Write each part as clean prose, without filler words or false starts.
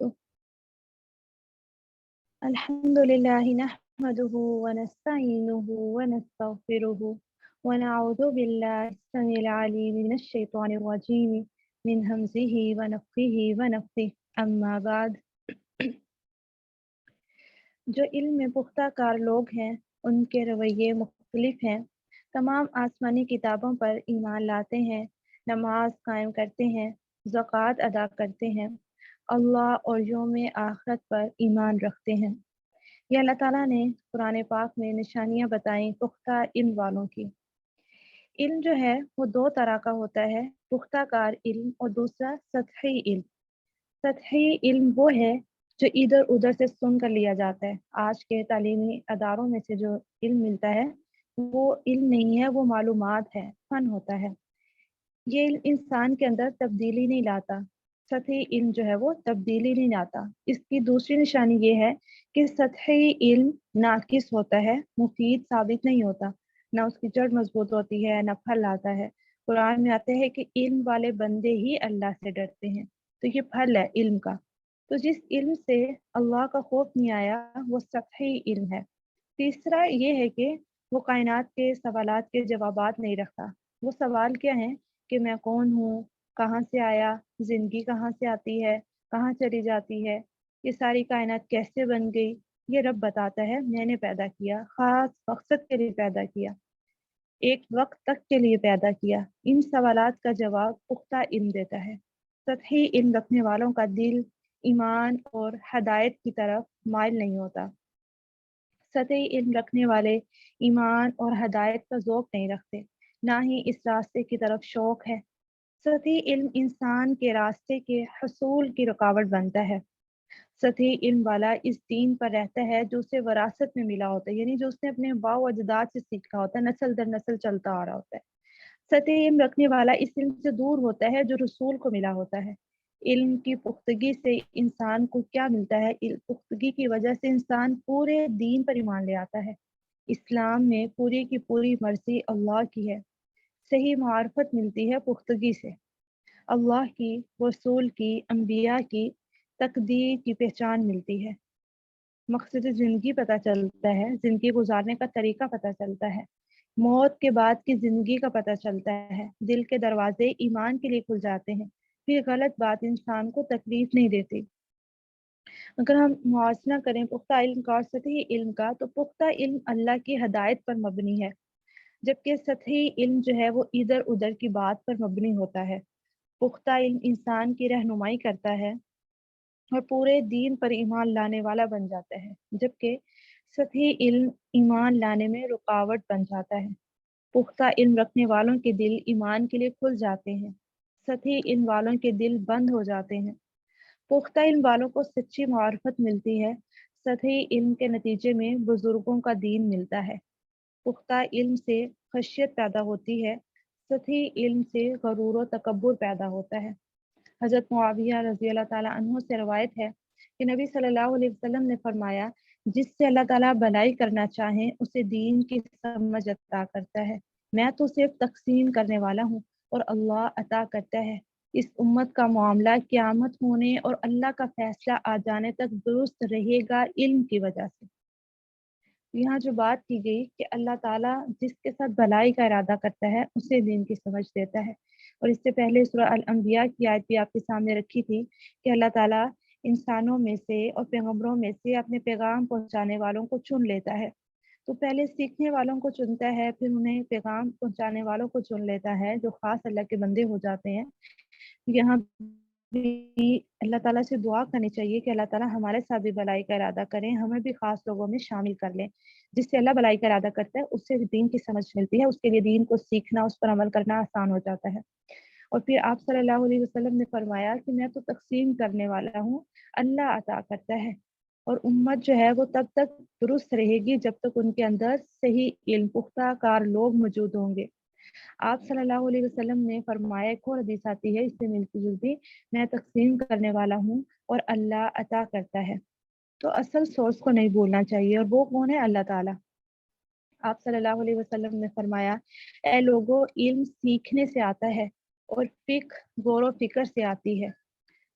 وبركاته. الحمد لله نحمده ونستعينه ونستغفره ونعوذ بالله السميع العليم من الشيطان الرجيم من همزه ونفخه ونفثه أما بعد. جو علم میں پختہ کار لوگ ہیں ان کے رویے مختلف ہیں. تمام آسمانی کتابوں پر ایمان لاتے ہیں، نماز قائم کرتے ہیں، زکوٰۃ ادا کرتے ہیں، اللہ اور یوم آخرت پر ایمان رکھتے ہیں. یہ اللہ تعالیٰ نے قرآن پاک میں نشانیاں بتائیں پختہ علم والوں کی. علم جو ہے وہ دو طرح کا ہوتا ہے، پختہ کار علم اور دوسرا سطحی علم. سطحی علم وہ ہے جو ادھر ادھر سے سن کر لیا جاتا ہے. آج کے تعلیمی اداروں میں سے جو علم ملتا ہے وہ علم نہیں ہے، وہ معلومات ہے، فن ہوتا ہے. یہ علم انسان کے اندر تبدیلی نہیں لاتا. سطحی علم جو ہے وہ تبدیلی نہیں لاتا. اس کی دوسری نشانی یہ ہے کہ سطحی علم ناقص ہوتا ہے، مفید ثابت نہیں ہوتا، نہ اس کی جڑ مضبوط ہوتی ہے، نہ پھل لاتا ہے. قرآن میں آتے ہیں کہ علم والے بندے ہی اللہ سے ڈرتے ہیں، تو یہ پھل ہے علم کا. تو جس علم سے اللہ کا خوف نہیں آیا وہ سطحی علم ہے. تیسرا یہ ہے کہ وہ کائنات کے سوالات کے جوابات نہیں رکھتا. وہ سوال کیا ہیں کہ میں کون ہوں، کہاں سے آیا، زندگی کہاں سے آتی ہے، کہاں چلی جاتی ہے، یہ ساری کائنات کیسے بن گئی. یہ رب بتاتا ہے میں نے پیدا کیا، خاص مقصد کے لیے پیدا کیا، ایک وقت تک کے لیے پیدا کیا. ان سوالات کا جواب پختہ علم دیتا ہے. سطحی علم رکھنے والوں کا دل ایمان اور ہدایت کی طرف مائل نہیں ہوتا. سطحی علم رکھنے والے ایمان اور ہدایت کا ذوق نہیں رکھتے، نہ ہی اس راستے کی طرف شوق ہے. سطحی علم انسان کے راستے کے حصول کی رکاوٹ بنتا ہے. سطحی علم والا اس دین پر رہتا ہے جو اسے وراثت میں ملا ہوتا ہے، یعنی جو اس نے اپنے باؤ اجداد سے سیکھا ہوتا ہے، نسل در نسل چلتا آ رہا ہوتا ہے. سطحی علم رکھنے والا اس علم سے دور ہوتا ہے جو رسول کو ملا ہوتا ہے. علم کی پختگی سے انسان کو کیا ملتا ہے؟ پختگی کی وجہ سے انسان پورے دین پر ایمان لے آتا ہے. اسلام میں پوری کی پوری مرضی اللہ کی ہے. صحیح معرفت ملتی ہے پختگی سے. اللہ کی، رسول کی، انبیاء کی تقدیر کی پہچان ملتی ہے. مقصد زندگی پتہ چلتا ہے، زندگی گزارنے کا طریقہ پتہ چلتا ہے. موت کے بعد کی زندگی کا پتہ چلتا ہے. دل کے دروازے ایمان کے لیے کھل جاتے ہیں. پھر غلط بات انسان کو تکلیف نہیں دیتی. اگر ہم موازنہ کریں پختہ علم کا اور سطحی علم کا، تو پختہ علم اللہ کی ہدایت پر مبنی ہے، جبکہ سطحی علم جو ہے وہ ادھر ادھر کی بات پر مبنی ہوتا ہے. پختہ علم انسان کی رہنمائی کرتا ہے اور پورے دین پر ایمان لانے والا بن جاتا ہے، جبکہ سطحی علم ایمان لانے میں رکاوٹ بن جاتا ہے. پختہ علم رکھنے والوں کے دل ایمان کے لیے کھل جاتے ہیں، سطحی علم والوں کے دل بند ہو جاتے ہیں. پختہ علم والوں کو سچی معرفت ملتی ہے، سطحی علم کے نتیجے میں بزرگوں کا دین ملتا ہے. پختہ علم سے خشیت پیدا ہوتی ہے، سطحی علم سے غرور و تکبر پیدا ہوتا ہے. حضرت معاویہ رضی اللہ تعالیٰ عنہ سے روایت ہے کہ نبی صلی اللہ علیہ وسلم نے فرمایا، جس سے اللہ تعالیٰ بھلائی کرنا چاہیں اسے دین کی سمجھ عطا کرتا ہے. میں تو صرف تقسیم کرنے والا ہوں اور اللہ عطا کرتا ہے. اس امت کا معاملہ قیامت ہونے اور اللہ کا فیصلہ آ جانے تک درست رہے گا علم کی وجہ سے. یہاں جو بات کی گئی کہ اللہ تعالیٰ جس کے ساتھ بھلائی کا ارادہ کرتا ہے اسے دین کی سمجھ دیتا ہے. اور اس سے پہلے سورہ الانبیاء کی آیت بھی آپ کے سامنے رکھی تھی کہ اللہ تعالیٰ انسانوں میں سے اور پیغمبروں میں سے اپنے پیغام پہنچانے والوں کو چن لیتا ہے. تو پہلے سیکھنے والوں کو چنتا ہے، پھر انہیں پیغام پہنچانے والوں کو چن لیتا ہے جو خاص اللہ کے بندے ہو جاتے ہیں. یہاں بھی اللہ تعالیٰ سے دعا کرنی چاہیے کہ اللہ تعالیٰ ہمارے ساتھ بھی بھلائی کا ارادہ کریں، ہمیں بھی خاص لوگوں میں شامل کر لیں. جس سے اللہ بھلائی کا ارادہ کرتا ہے اس سے دین کی سمجھ ملتی ہے، اس کے لیے دین کو سیکھنا، اس پر عمل کرنا آسان ہو جاتا ہے. اور پھر آپ صلی اللہ علیہ وسلم نے فرمایا کہ میں تو تقسیم کرنے والا ہوں، اللہ عطا کرتا ہے. اور امت جو ہے وہ تب تک درست رہے گی جب تک ان کے اندر صحیح علم پختہ کار لوگ موجود ہوں گے. آپ صلی اللہ علیہ وسلم نے فرمایا، ایک اور حدیث آتی ہے اس سے ملتی جلتی، میں تقسیم کرنے والا ہوں اور اللہ عطا کرتا ہے. تو اصل سورس کو نہیں بھولنا چاہیے، اور وہ کون ہے؟ اللہ تعالیٰ. آپ صلی اللہ علیہ وسلم نے فرمایا، اے لوگو، علم سیکھنے سے آتا ہے اور فقہ غور و فکر سے آتی ہے.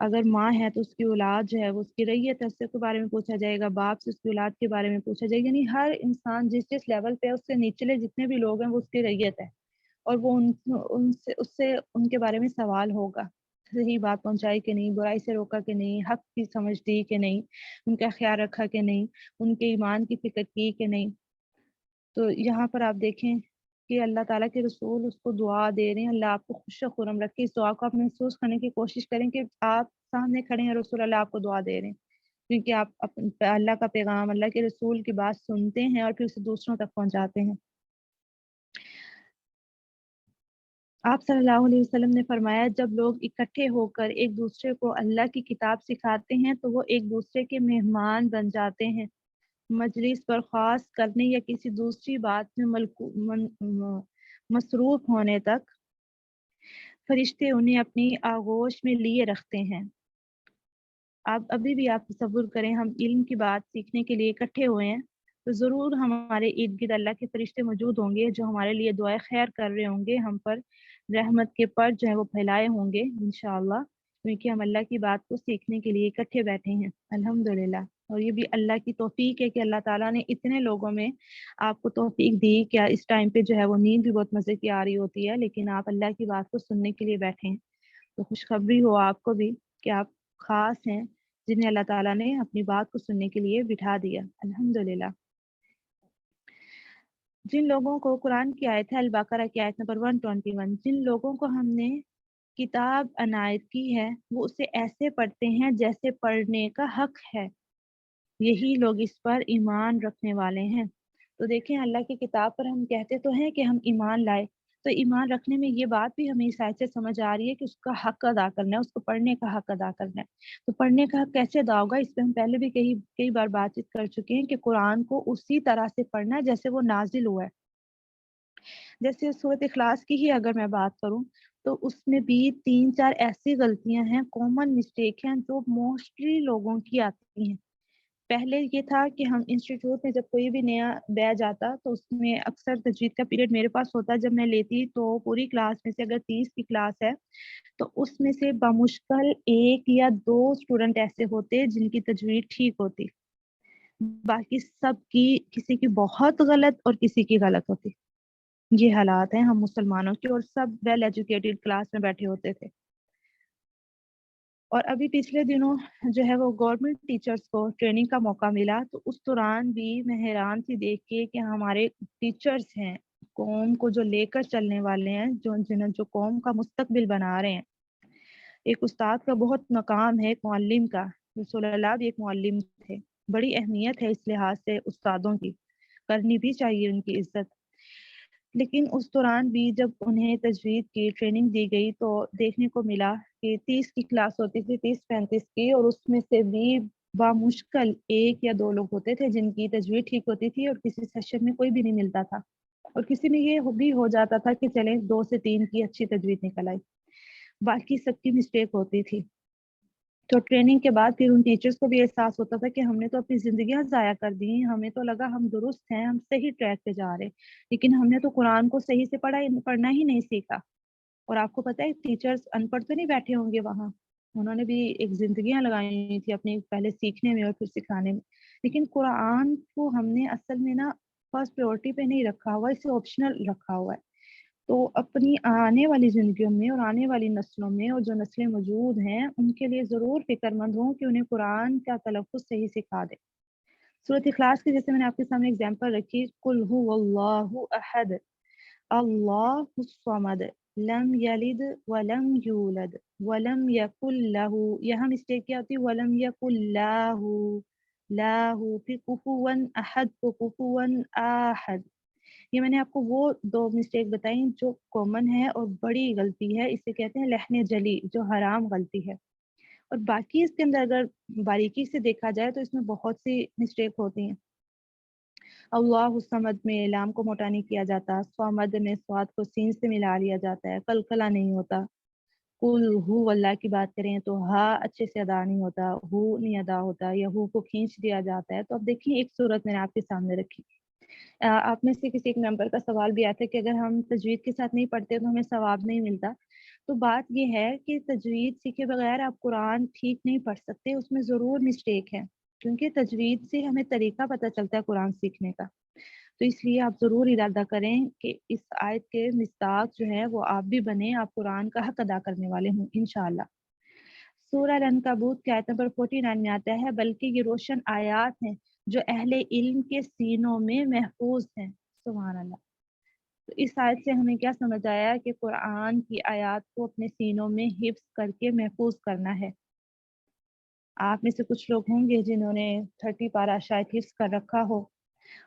اگر ماں ہے تو اس کی اولاد جو ہے وہ اس کی رعیت ہے، اس کے بارے میں پوچھا جائے گا، باپ سے اس کی اولاد کے بارے میں پوچھا جائے گا، یعنی ہر انسان جس جس لیول پہ ہے اس سے نچلے جتنے بھی لوگ ہیں وہ اس کی رعیت ہے، اور وہ ان کے بارے میں سوال ہوگا، صحیح بات پہنچائی کہ نہیں، برائی سے روکا کہ نہیں، حق کی سمجھ دی کہ نہیں، ان کا خیال رکھا کہ نہیں، ان کے ایمان کی فکر کی کہ نہیں۔ تو یہاں پر آپ دیکھیں کہ اللہ تعالیٰ کے رسول اس کو دعا دے رہے ہیں، اللہ آپ کو خوش و خرم رکھے۔ اس دعا کو آپ محسوس کرنے کی کوشش کریں کہ آپ سامنے کھڑے ہیں، رسول اللہ آپ کو دعا دے رہے ہیں، کیونکہ آپ اللہ کا پیغام، اللہ کے رسول کی بات سنتے ہیں اور پھر اسے دوسروں تک پہنچاتے ہیں۔ آپ صلی اللہ علیہ وسلم نے فرمایا جب لوگ اکٹھے ہو کر ایک دوسرے کو اللہ کی کتاب سکھاتے ہیں تو وہ ایک دوسرے کے مہمان بن جاتے ہیں۔ مجلس برخاست کرنے یا کسی دوسری بات میں مصروف ہونے تک فرشتے انہیں اپنی آغوش میں لیے رکھتے ہیں۔ آپ ابھی بھی آپ تصور کریں، ہم علم کی بات سیکھنے کے لیے اکٹھے ہوئے ہیں تو ضرور ہمارے ارد گرد اللہ کے فرشتے موجود ہوں گے جو ہمارے لیے دعائیں خیر کر رہے ہوں گے، ہم پر رحمت کے پر جو ہے وہ پھیلائے ہوں گے انشاءاللہ، کیونکہ ہم اللہ کی بات کو سیکھنے کے لیے اکٹھے بیٹھے ہیں الحمدللہ۔ اور یہ بھی اللہ کی توفیق ہے کہ اللہ تعالیٰ نے اتنے لوگوں میں آپ کو توفیق دی کہ اس ٹائم پہ جو ہے وہ نیند بھی بہت مزے کی آ رہی ہوتی ہے، لیکن آپ اللہ کی بات کو سننے کے لیے بیٹھے ہیں، تو خوشخبری ہو آپ کو بھی کہ آپ خاص ہیں جنہیں اللہ تعالیٰ نے اپنی بات کو سننے کے لیے بٹھا دیا الحمدللہ۔ جن لوگوں کو قرآن کی آیت ہے البقرہ کی آیت نمبر 121، جن لوگوں کو ہم نے کتاب عنایت کی ہے وہ اسے ایسے پڑھتے ہیں جیسے پڑھنے کا حق ہے، یہی لوگ اس پر ایمان رکھنے والے ہیں۔ تو دیکھیں اللہ کی کتاب پر ہم کہتے تو ہیں کہ ہم ایمان لائے، تو ایمان رکھنے میں یہ بات بھی ہمیں اس آیت سے سمجھ آ رہی ہے کہ اس کا حق ادا کرنا ہے، اس کو پڑھنے کا حق ادا کرنا ہے۔ تو پڑھنے کا حق کیسے ادا ہوگا، اس پہ ہم پہلے بھی کئی بار بات چیت کر چکے ہیں کہ قرآن کو اسی طرح سے پڑھنا ہے جیسے وہ نازل ہوا ہے۔ جیسے سورۃ اخلاص کی ہی اگر میں بات کروں تو اس میں بھی 3-4 ایسی غلطیاں ہیں، کامن مسٹیک ہیں جو موسٹلی لوگوں کی آتی ہیں۔ پہلے یہ تھا کہ ہم انسٹیٹیوٹ میں جب کوئی بھی نیا بیچ آتا تو اس میں اکثر تجوید کا پیریڈ میرے پاس ہوتا، جب میں لیتی تو پوری کلاس میں سے اگر 30 کی کلاس ہے تو اس میں سے بمشکل 1 یا 2 اسٹوڈنٹ ایسے ہوتے جن کی تجوید ٹھیک ہوتی، باقی سب کی کسی کی بہت غلط اور کسی کی غلط ہوتی۔ یہ حالات ہیں ہم مسلمانوں کے، اور سب ویل ایجوکیٹڈ کلاس میں بیٹھے ہوتے تھے۔ اور ابھی پچھلے دنوں جو ہے وہ گورنمنٹ ٹیچرز کو ٹریننگ کا موقع ملا، تو اس دوران بھی میں حیران تھی دیکھ کے کہ ہمارے ٹیچرز ہیں قوم کو جو لے کر چلنے والے ہیں، جو قوم کا مستقبل بنا رہے ہیں۔ ایک استاد کا بہت مقام ہے، ایک معلم کا، رسول اللہ بھی ایک معلم تھے، بڑی اہمیت ہے اس لحاظ سے استادوں کی، کرنی بھی چاہیے ان کی عزت۔ لیکن اس دوران بھی جب انہیں تجوید کی ٹریننگ دی گئی تو دیکھنے کو ملا کہ 30 کی کلاس ہوتی تھی، 30-35 کی، اور اس میں سے بھی بامشکل 1 یا 2 لوگ ہوتے تھے جن کی تجوید ٹھیک ہوتی تھی، اور کسی سیشن میں کوئی بھی نہیں ملتا تھا، اور کسی میں یہ بھی ہو جاتا تھا کہ چلیں 2 سے 3 کی اچھی تجوید نکل آئی، باقی سب کی مسٹیک ہوتی تھی۔ تو ٹریننگ کے بعد پھر ان ٹیچرز کو بھی احساس ہوتا تھا کہ ہم نے تو اپنی زندگیاں ضائع کر دی ہیں، ہمیں تو لگا ہم درست ہیں، ہم صحیح ٹریک پہ جا رہے، لیکن ہم نے تو قرآن کو صحیح سے پڑھنا ہی نہیں سیکھا۔ اور آپ کو پتہ ہے ٹیچرز ان پڑھ تو نہیں بیٹھے ہوں گے وہاں، انہوں نے بھی ایک زندگیاں لگائی ہوئی تھی اپنی پہلے سیکھنے میں اور پھر سکھانے میں، لیکن قرآن کو ہم نے اصل میں نا فرسٹ پریورٹی پہ نہیں رکھا ہوا، اسے آپشنل رکھا ہوا ہے۔ تو اپنی آنے والی زندگیوں میں اور آنے والی نسلوں میں، اور جو نسلیں موجود ہیں ان کے لیے ضرور فکر مند ہوں کہ انہیں قرآن کا تلفظ صحیح سکھا دے۔ سورۃ اخلاص کی جیسے میں نے آپ کے سامنے اگزامپل رکھی، قل هو اللہ احد اللہ الصمد لم یلد ولم یولد ولم یکن لہ، یہاں مسٹیک کیا ہوتی ولم یکن لہ، لاہ پھر کفوا احد کو کفوا احد۔ یہ میں نے آپ کو وہ 2 مسٹیک بتائیں جو کامن ہے اور بڑی غلطی ہے، اسے کہتے ہیں لحن جلی، جو حرام غلطی ہے۔ اور باقی اس کے اندر اگر باریکی سے دیکھا جائے تو اس میں بہت سی مسٹیک ہوتی ہیں۔ اللہ الصمد میں لام کو موٹا نہیں کیا جاتا، صمد میں صاد کو سین سے ملا لیا جاتا ہے، قلقلہ نہیں ہوتا۔ قل ہو اللہ کی بات کریں تو ہا اچھے سے ادا نہیں ہوتا، ہو نہیں ادا ہوتا، یا ہو کو کھینچ دیا جاتا ہے۔ تو اب دیکھیں ایک صورت میں نے آپ کے سامنے رکھی، آپ میں سے کسی ایک ممبر کا سوال بھی آتا ہے کہ اگر ہم تجوید کے ساتھ نہیں پڑھتے تو ہمیں ثواب نہیں ملتا، تو بات یہ ہے کہ تجوید سیکھے بغیر آپ قرآن ٹھیک نہیں پڑھ سکتے، اس میں ضرور مسٹیک ہے، کیونکہ تجوید سے ہمیں طریقہ پتہ چلتا ہے قرآن سیکھنے کا۔ تو اس لیے آپ ضرور ارادہ کریں کہ اس آیت کے مصداق جو ہے وہ آپ بھی بنیں، آپ قرآن کا حق ادا کرنے والے ہوں انشاءاللہ۔ سورہ العنکبوت کی آیت نمبر 49 میں آتا ہے، بلکہ یہ روشن آیات ہیں جو اہل علم کے سینوں میں محفوظ ہیں۔ سبحان اللہ۔ تو اس آیت سے ہمیں کیا سمجھ آیا کہ قرآن کی آیات کو اپنے سینوں میں حفظ کر کے محفوظ کرنا ہے۔ آپ میں سے کچھ لوگ ہوں گے جنہوں نے 30 پارہ شاید حفظ کر رکھا ہو،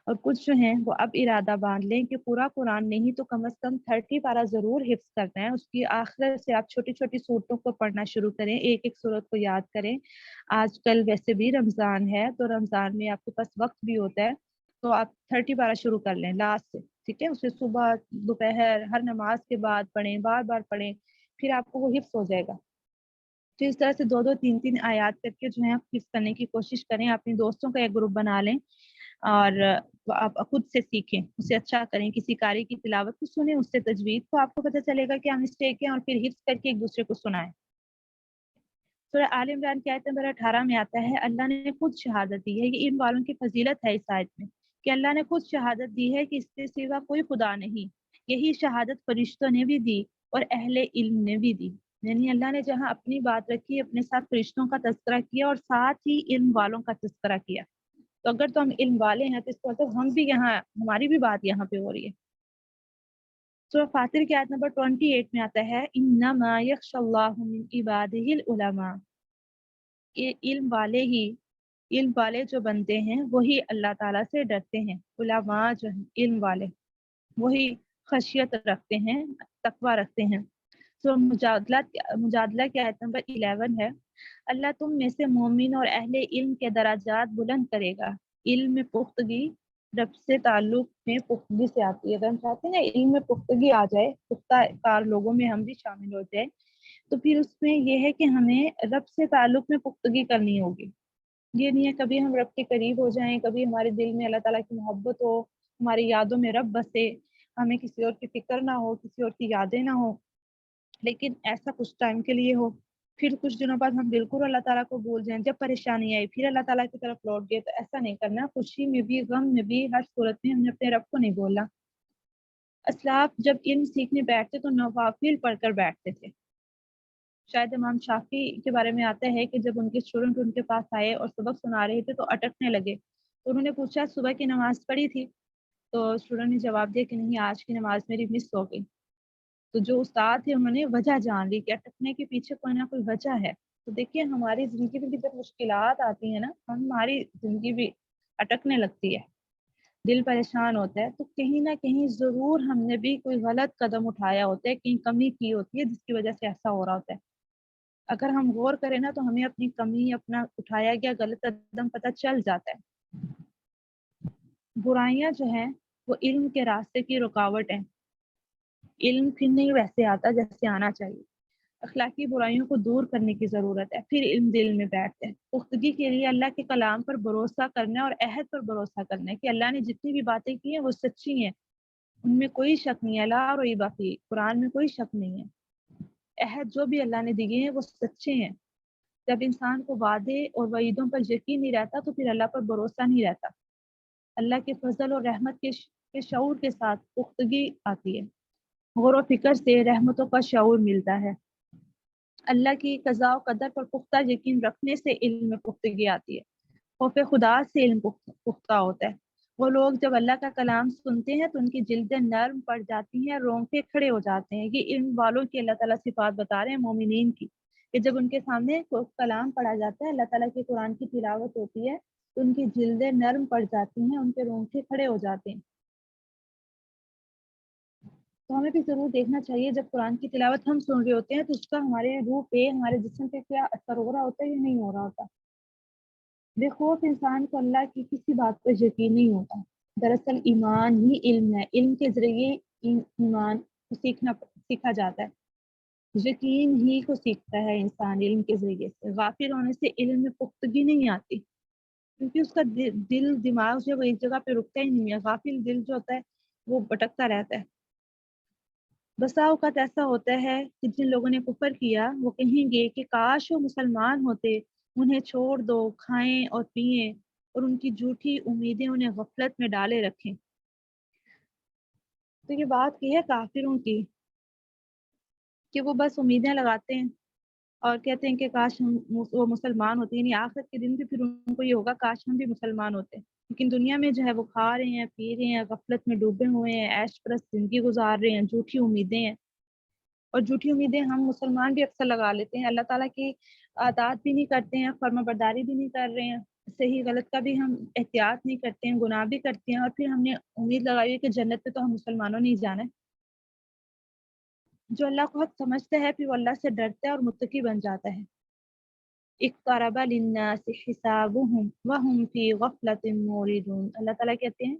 اور کچھ جو ہیں وہ اب ارادہ باندھ لیں کہ پورا قرآن نہیں تو کم از کم 30 پارہ ضرور حفظ کرنا ہے۔ اس کی آخر سے آپ چھوٹی چھوٹی صورتوں کو پڑھنا شروع کریں، ایک ایک صورت کو یاد کریں۔ آج کل ویسے بھی رمضان ہے، تو رمضان میں آپ کے پاس وقت بھی ہوتا ہے، تو آپ 30 پارہ شروع کر لیں لاسٹ سے، ٹھیک ہے؟ اسے صبح دوپہر ہر نماز کے بعد پڑھیں، بار بار پڑھیں، پھر آپ کو وہ حفظ ہو جائے گا۔ تو اس طرح سے 2 2 3 3 آیات کر کے جو ہے آپ حفظ کرنے کی کوشش کریں۔ اپنے دوستوں کا ایک گروپ بنا لیں اور آپ خود سے سیکھیں، اسے اچھا کریں، کسی قاری کی تلاوت کو سنیں، اس سے تجوید کو آپ کو پتہ چلے گا کیا مسٹیک ہے، اور پھر حفظ کر کے ایک دوسرے کو سنائیں۔ سورہ آل عمران کی آیت نمبر 18 میں آتا ہے، اللہ نے خود شہادت دی ہے، یہ علم والوں کی فضیلت ہے اس آیت میں، کہ اللہ نے خود شہادت دی ہے کہ اس کے سوا کوئی خدا نہیں۔ یہی شہادت فرشتوں نے بھی دی اور اہل علم نے بھی دی، یعنی اللہ نے جہاں اپنی بات رکھی، اپنے ساتھ فرشتوں کا تذکرہ کیا اور ساتھ ہی علم والوں کا تذکرہ کیا۔ تو اگر تو ہم علم والے ہیں تو اس کا مطلب ہم بھی یہاں، ہماری بھی بات یہاں پہ ہو رہی ہے۔ سورہ فاطر کی آیت نمبر 28 میں آتا ہے، انما یخشى اللہ من عباده العلماء، علم والے جو بنتے ہیں وہی اللہ تعالیٰ سے ڈرتے ہیں۔ علماء جو ہیں علم والے، وہی خشیت رکھتے ہیں، تقوی رکھتے ہیں۔ سورہ مجادلہ کی آیت نمبر 11 ہے، اللہ تم میں سے مومن اور اہل علم کے درجات بلند کرے گا۔ علم میں پختگی رب سے تعلق میں پختگی سے آتی ہے۔ اگر ہم چاہتے ہیں نا علم میں پختگی آ جائے، پختہ کار لوگوں میں ہم بھی شامل ہو جائے، تو پھر اس میں یہ ہے کہ ہمیں رب سے تعلق میں پختگی کرنی ہوگی۔ یہ نہیں ہے کبھی ہم رب کے قریب ہو جائیں، کبھی ہمارے دل میں اللہ تعالیٰ کی محبت ہو، ہماری یادوں میں رب بسے، ہمیں کسی اور کی فکر نہ ہو، کسی اور کی یادیں نہ ہو، لیکن ایسا کچھ ٹائم کے لیے ہو، پھر کچھ دنوں بعد ہم بالکل اللہ تعالیٰ کو بھول جائیں، جب پریشانی آئی پھر اللہ تعالیٰ کی طرف لوٹ گئے۔ تو ایسا نہیں کرنا، خوشی میں بھی غم میں بھی ہر صورت میں ہم نے اپنے رب کو نہیں بولنا۔ اسلاف جب علم سیکھنے بیٹھتے تو نوافل پڑھ کر بیٹھتے تھے۔ شاید امام شافعی کے بارے میں آتا ہے کہ جب ان کے اسٹوڈنٹ ان کے پاس آئے اور سبق سنا رہے تھے تو اٹکنے لگے، تو انہوں نے پوچھا صبح کی نماز پڑھی تھی؟ تو اسٹوڈنٹ نے جواب دیا کہ نہیں، آج کی نماز میری مس ہو گئی۔ تو جو استاد تھے انہوں نے وجہ جان لی کہ اٹکنے کے پیچھے کوئی نہ کوئی وجہ ہے۔ تو دیکھیے ہماری زندگی میں بھی جب مشکلات آتی ہیں نا، ہماری زندگی بھی اٹکنے لگتی ہے، دل پریشان ہوتا ہے، تو کہیں نہ کہیں ضرور ہم نے بھی کوئی غلط قدم اٹھایا ہوتا ہے، کہیں کمی کی ہوتی ہے جس کی وجہ سے ایسا ہو رہا ہوتا ہے۔ اگر ہم غور کریں نا تو ہمیں اپنی کمی، اپنا اٹھایا گیا غلط قدم پتہ چل جاتا ہے۔ برائیاں جو ہیں وہ علم کے راستے کی رکاوٹ ہیں، علم پھر نہیں ویسے آتا جیسے آنا چاہیے۔ اخلاقی برائیوں کو دور کرنے کی ضرورت ہے، پھر علم دل میں بیٹھتے ہیں۔ پختگی کے لیے اللہ کے کلام پر بھروسہ کرنا ہے اور عہد پر بھروسہ کرنا ہے کہ اللہ نے جتنی بھی باتیں کی ہیں وہ سچی ہیں، ان میں کوئی شک نہیں ہے، لا ریب فیہ، قرآن میں کوئی شک نہیں ہے۔ عہد جو بھی اللہ نے دیے ہیں وہ سچے ہیں۔ جب انسان کو وعدے اور وعیدوں پر یقین نہیں رہتا تو پھر اللہ پر بھروسہ نہیں رہتا۔ اللہ کے فضل اور رحمت کے شعور کے ساتھ پختگی آتی ہے، غور و فکر سے رحمتوں کا شعور ملتا ہے۔ اللہ کی قضاء و قدر پر پختہ یقین رکھنے سے علم میں پختگی آتی ہے۔ خوف خدا سے علم پختہ ہوتا ہے۔ وہ لوگ جب اللہ کا کلام سنتے ہیں تو ان کی جلدیں نرم پڑ جاتی ہیں، رونگٹے کھڑے ہو جاتے ہیں۔ یہ علم والوں کی اللہ تعالیٰ صفات بتا رہے ہیں، مومنین کی، کہ جب ان کے سامنے کلام پڑھا جاتا ہے، اللہ تعالیٰ کے قرآن کی تلاوت ہوتی ہے تو ان کی جلدیں نرم پڑ جاتی ہیں، ان کے رونگٹے کھڑے ہو جاتے ہیں۔ تو ہمیں بھی ضرور دیکھنا چاہیے جب قرآن کی تلاوت ہم سن رہے ہوتے ہیں تو اس کا ہمارے روح پہ، ہمارے جسم پہ کیا اثر ہو رہا ہوتا ہے یا نہیں ہو رہا ہوتا۔ بے خوف انسان کو اللہ کی کسی بات پر یقین نہیں ہوتا۔ دراصل ایمان ہی علم ہے، علم کے ذریعے ایمان کو سیکھا جاتا ہے، یقین ہی کو سیکھتا ہے انسان علم کے ذریعے سے۔ غافل ہونے سے علم میں پختگی نہیں آتی، کیونکہ اس کا دل دماغ جو وہ ایک جگہ پہ رکتا ہی نہیں ہے۔ غافل دل جو ہوتا ہے وہ بھٹکتا رہتا ہے۔ بسا اوقات ایسا ہوتا ہے کہ جن لوگوں نے کفر کیا وہ کہیں گے کہ کاش وہ مسلمان ہوتے، انہیں چھوڑ دو، کھائیں اور پئیں، اور ان کی جھوٹی امیدیں انہیں غفلت میں ڈالے رکھیں۔ تو یہ بات کی ہے کافروں کی کہ وہ بس امیدیں لگاتے ہیں اور کہتے ہیں کہ کاش ہم وہ مسلمان ہوتے، یعنی آخرت کے دن بھی پھر ان کو یہ ہوگا کاش ہم بھی مسلمان ہوتے، لیکن دنیا میں جو ہے وہ کھا رہے ہیں، پی رہے ہیں، غفلت میں ڈوبے ہوئے ہیں، عیش پرست زندگی گزار رہے ہیں، جھوٹی امیدیں ہیں۔ اور جھوٹی امیدیں ہم مسلمان بھی اکثر لگا لیتے ہیں، اللہ تعالیٰ کی اطاعت بھی نہیں کرتے ہیں، فرما برداری بھی نہیں کر رہے ہیں، صحیح غلط کا بھی ہم احتیاط نہیں کرتے ہیں، گناہ بھی کرتے ہیں، اور پھر ہم نے امید لگائی ہے کہ جنت پہ تو ہم مسلمانوں نے ہی جانا ہے۔ جو اللہ کو حق سمجھتا ہے پھر وہ اللہ سے ڈرتا ہے اور متقی بن جاتا ہے۔ اقترب للناس حسابهم وهم في غفلة معرضون، اللہ تعالیٰ کہتے ہیں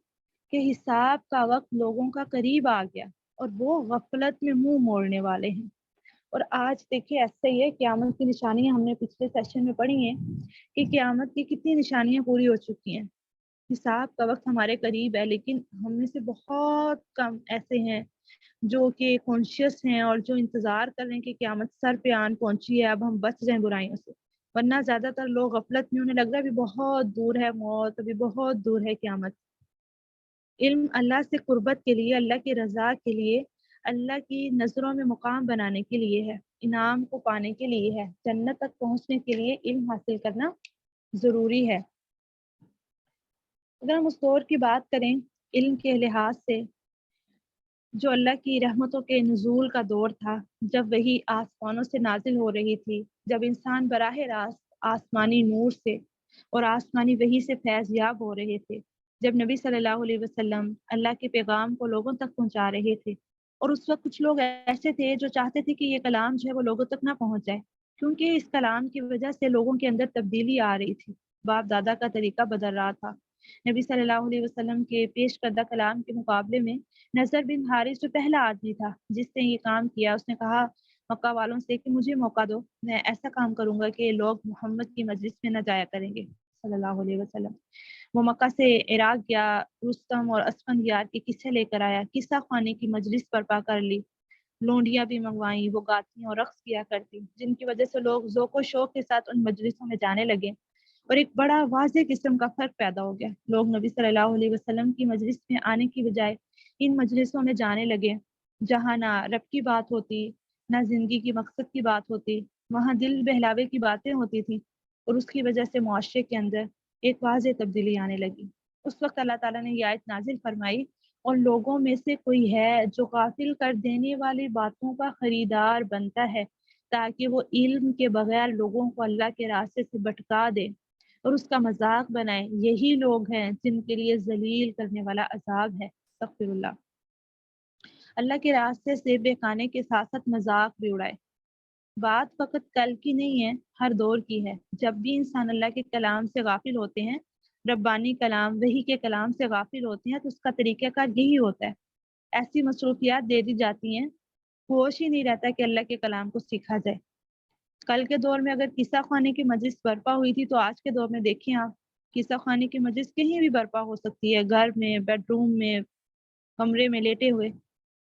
کہ حساب کا وقت لوگوں کا قریب آ گیا اور وہ غفلت میں منہ موڑنے والے ہیں۔ اور آج دیکھیے ایسا ہی ہے، قیامت کی نشانیاں ہم نے پچھلے سیشن میں پڑھی ہیں کہ قیامت کی کتنی نشانیاں پوری ہو چکی ہیں، حساب کا وقت ہمارے قریب ہے، لیکن ہم میں سے بہت کم ایسے ہیں جو کہ کانشیس ہیں اور جو انتظار کر رہے ہیں کہ قیامت سر پہ آن پہنچی ہے، اب ہم بچ جائیں برائیوں سے، ورنہ زیادہ تر لوگ غفلت میں، انہیں لگ رہا ہے ابھی بہت دور ہے موت، ابھی بہت دور ہے قیامت۔ علم اللہ سے قربت کے لیے، اللہ کی رضا کے لیے، اللہ کی نظروں میں مقام بنانے کے لیے ہے، انعام کو پانے کے لیے ہے، جنت تک پہنچنے کے لیے علم حاصل کرنا ضروری ہے۔ اگر ہم اس دور کی بات کریں علم کے لحاظ سے، جو اللہ کی رحمتوں کے نزول کا دور تھا، جب وہی آسمانوں سے نازل ہو رہی تھی، جب انسان براہ راست آسمانی نور سے اور آسمانی وحی سے فیض یاب ہو رہے تھے، جب نبی صلی اللہ علیہ وسلم اللہ کے پیغام کو لوگوں تک پہنچا رہے تھے، اور اس وقت کچھ لوگ ایسے تھے جو چاہتے تھے کہ یہ کلام جو ہے وہ لوگوں تک نہ پہنچ جائے، کیونکہ اس کلام کی وجہ سے لوگوں کے اندر تبدیلی آ رہی تھی، باپ دادا کا طریقہ بدل رہا تھا۔ نبی صلی اللہ علیہ وسلم کے پیش کردہ کلام کے مقابلے میں نصر بن حارث جو پہلا آدمی تھا جس نے یہ کام کیا، اس نے کہا مکہ والوں سے کہ مجھے موقع دو، میں ایسا کام کروں گا کہ لوگ محمد کی مجلس میں نہ جایا کریں گے صلی اللہ علیہ وسلم۔ وہ مکہ سے عراق گیا، رستم اور اسفندیار کے قصے لے کر آیا، قصہ خوانی کی مجلس برپا کر لی، لونڈیاں بھی منگوائیں، وہ گاتی اور رقص کیا کرتی، جن کی وجہ سے لوگ ذوق و شوق کے ساتھ ان مجلسوں میں جانے لگے، اور ایک بڑا واضح قسم کا فرق پیدا ہو گیا۔ لوگ نبی صلی اللہ علیہ وسلم کی مجلس میں آنے کی بجائے ان مجلسوں میں جانے لگے جہاں نہ رب کی بات ہوتی، نہ زندگی کی مقصد کی بات ہوتی، وہاں دل بہلاوے کی باتیں ہوتی تھیں، اور اس کی وجہ سے معاشرے کے اندر ایک واضح تبدیلی آنے لگی۔ اس وقت اللہ تعالیٰ نے یہ آیت نازل فرمائی، اور لوگوں میں سے کوئی ہے جو غافل کر دینے والی باتوں کا خریدار بنتا ہے تاکہ وہ علم کے بغیر لوگوں کو اللہ کے راستے سے بھٹکا دے اور اس کا مذاق بنائے، یہی لوگ ہیں جن کے لیے ذلیل کرنے والا عذاب ہے۔ استغفر اللہ۔ اللہ کے راستے سے بہکانے کے ساتھ ساتھ مذاق بھی اڑائے۔ بات فقط کل کی نہیں ہے، ہر دور کی ہے۔ جب بھی انسان اللہ کے کلام سے غافل ہوتے ہیں، ربانی کلام، وحی کے کلام سے غافل ہوتے ہیں، تو اس کا طریقہ کار یہی ہوتا ہے، ایسی مصروفیات دے دی جاتی ہیں، ہوش ہی نہیں رہتا کہ اللہ کے کلام کو سیکھا جائے۔ کل کے دور میں اگر قصہ خوانی کی مجلس برپا ہوئی تھی، تو آج کے دور میں دیکھیں آپ، قصہ خوانی کی مجلس کہیں بھی برپا ہو سکتی ہے، گھر میں، بیڈ روم میں، کمرے میں لیٹے ہوئے۔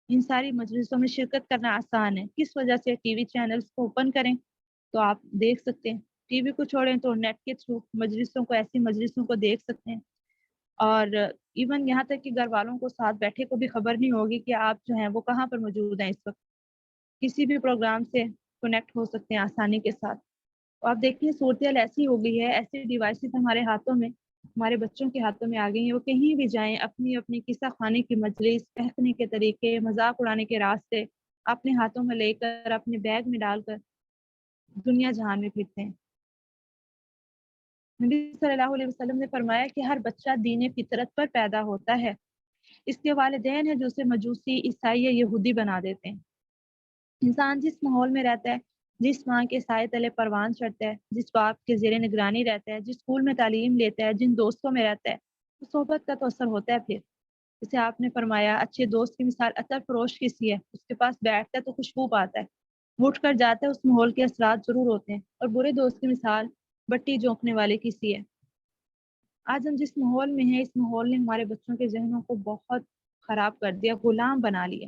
ان ساری مجلسوں میں شرکت کرنا آسان ہے، کس وجہ سے؟ ٹی وی چینلز کو اوپن کریں تو آپ دیکھ سکتے ہیں، ٹی وی کو چھوڑیں تو نیٹ کے تھرو مجلسوں کو، ایسی مجلسوں کو دیکھ سکتے ہیں، اور ایون یہاں تک کہ گھر والوں کو ساتھ بیٹھے کو بھی خبر نہیں ہوگی کہ آپ جو ہیں وہ کہاں پر موجود ہیں، اس وقت کسی بھی پروگرام سے کنیکٹ ہو سکتے ہیں آسانی کے ساتھ۔ تو آپ دیکھیں صورتحال ایسی ہو گئی ہے، ایسے ڈیوائسز ہمارے ہاتھوں میں، ہمارے بچوں کے ہاتھوں میں آ گئی ہیں، وہ کہیں بھی جائیں اپنی اپنی قصہ خوانی کی مجلس، بہکنے کے طریقے، مذاق اڑانے کے راستے اپنے ہاتھوں میں لے کر، اپنے بیگ میں ڈال کر دنیا جہان میں پھرتے ہیں۔ نبی صلی اللہ علیہ وسلم نے فرمایا کہ ہر بچہ دین فطرت پر پیدا ہوتا ہے، اس کے والدین ہیں جو اسے مجوسی، عیسائی یا یہودی بنا دیتے ہیں۔ انسان جس ماحول میں رہتا ہے، جس ماں کے سائے تلے پروان چڑھتا ہے، جس باپ کے زیر نگرانی رہتا ہے، جس اسکول میں تعلیم لیتا ہے، جن دوستوں میں رہتا ہے، تو صحبت کا تو اثر ہوتا ہے پھر۔ جیسے آپ نے فرمایا اچھے دوست کی مثال عطر فروش کی سی ہے، اس کے پاس بیٹھتا ہے تو خوشبو پاتا ہے، وہ اٹھ کر جاتا ہے، اس ماحول کے اثرات ضرور ہوتے ہیں۔ اور برے دوست کی مثال بٹی جونکنے والے کی سی ہے۔ آج ہم جس ماحول میں ہیں، اس ماحول نے ہمارے بچوں کے ذہنوں کو بہت خراب کر دیا، غلام بنا لیے۔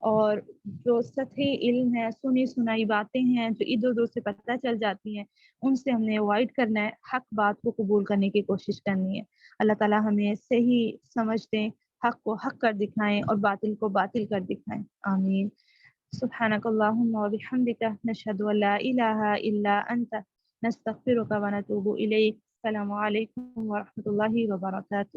اور جو سطحی علم ہے، سنی سنائی باتیں ہیں جو ادھر ادھر سے پتہ چل جاتی ہیں، ان سے ہم نے اوائڈ کرنا ہے، حق بات کو قبول کرنے کی کوشش کرنی ہے۔ اللہ تعالیٰ ہمیں صحیح سمجھ دیں، حق کو حق کر دکھائیں اور باطل کو باطل کر دکھائیں، آمین۔ سبحانک اللہم و بحمدک، نشہد ان لا الہ الا انت، نستغفرک و نتوب الیک۔ السلام علیکم ورحمۃ اللہ وبرکاتہ۔